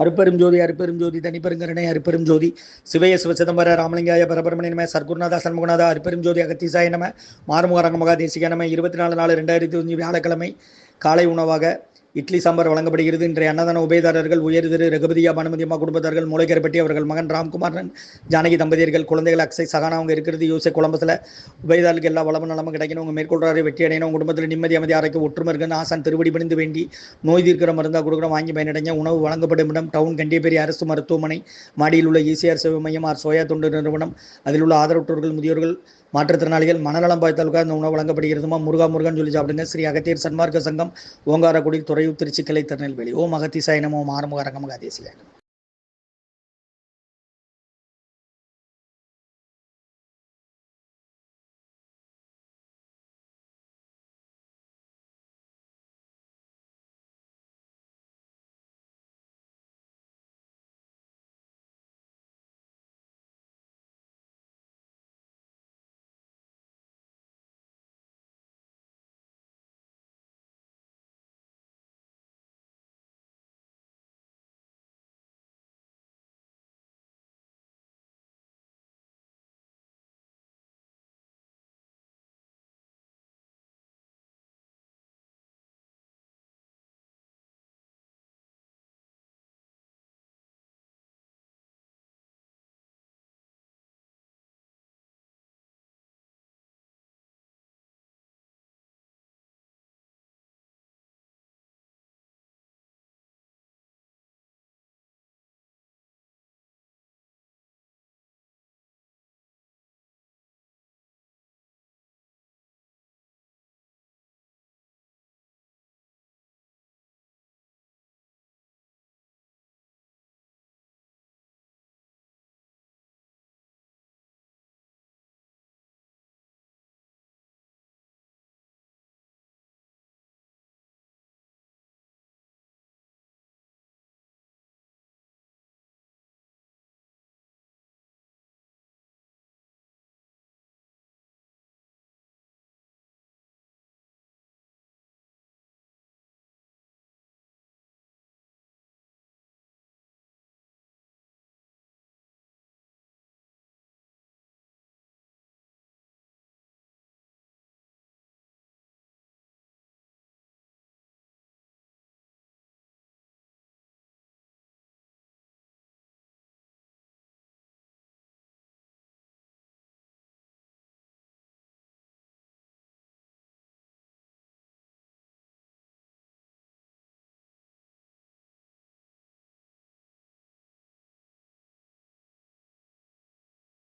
அருப்பெரும் ஜோதி அருப்பெரும் ஜோதி தனிப்பெருங்கருணை அருப்பெரும் ஜோதி சிவய சிவசிதம்பர ராமலிங்காய பரபரமணி நம சர்க்குருநாதா சண்முகநாதா அருப்பெரும் ஜோதி அகத்தீசாய நம மாறுமுகரங்க மகாதேசிக நம 24/4/2025 வியாழக்கிழமை காலை உணவாக இட்லி சாம்பார் வழங்கப்படுகிறது. இன்றைய அன்னதான உபயதாரர்கள் உயர் திரு ரகுபதியா பானுமதியம்மா குடும்பத்தார்கள் மூளைக்கரைப்பட்டி அவர்கள் மகன் ராம்குமாரன் ஜானகி தம்பதியர்கள் குழந்தைகள் அக்ஷய் சகானா அவங்க இருக்கிறது யூசே குழம்பத்தில் உபயதாரர்களுக்கு எல்லா வளமும் நலமும் கிடைக்கணும். உங்கள் மேற்கொள்றாரு வெற்றி அடையணும். உங்கள் குடும்பத்தில் நிம்மதி அமைதி ஆரோக்கிய ஒற்றுமை இருக்குன்னு ஆசான் திருவடி பணிந்து வேண்டி நோய் தீர்க்கிற மருந்தாக கொடுக்குறோம். வாங்கி பயனடைங்க. உணவு வழங்கப்படும் இடம் டவுன் கண்டியப்பேரி அரசு மருத்துவமனை மாடியில் உள்ள ஈசிஆர் சேவை மையம் ஆர் சோயா தொண்டு நிறுவனம். அதில் உள்ள ஆதரவற்றோர்கள் முதியோர்கள் மாற்றுத்திறனாளிகள் மனநலம் பாய்த்தாலுக்காக இந்த உணவு வழங்கப்படுகிறதுமா. முருகான்னு சொல்லி சாப்பிடுங்க. ஸ்ரீ அகத்தியர் சன்மார்க்க சங்கம் ஓங்காரக்குடி துறையூர் திருச்சி கிளை திருநெல்வேலி. ஓம் அகத்தீசாய நமோ. ஓம் ஆறுமுக அரங்க மகாதேசிகாய.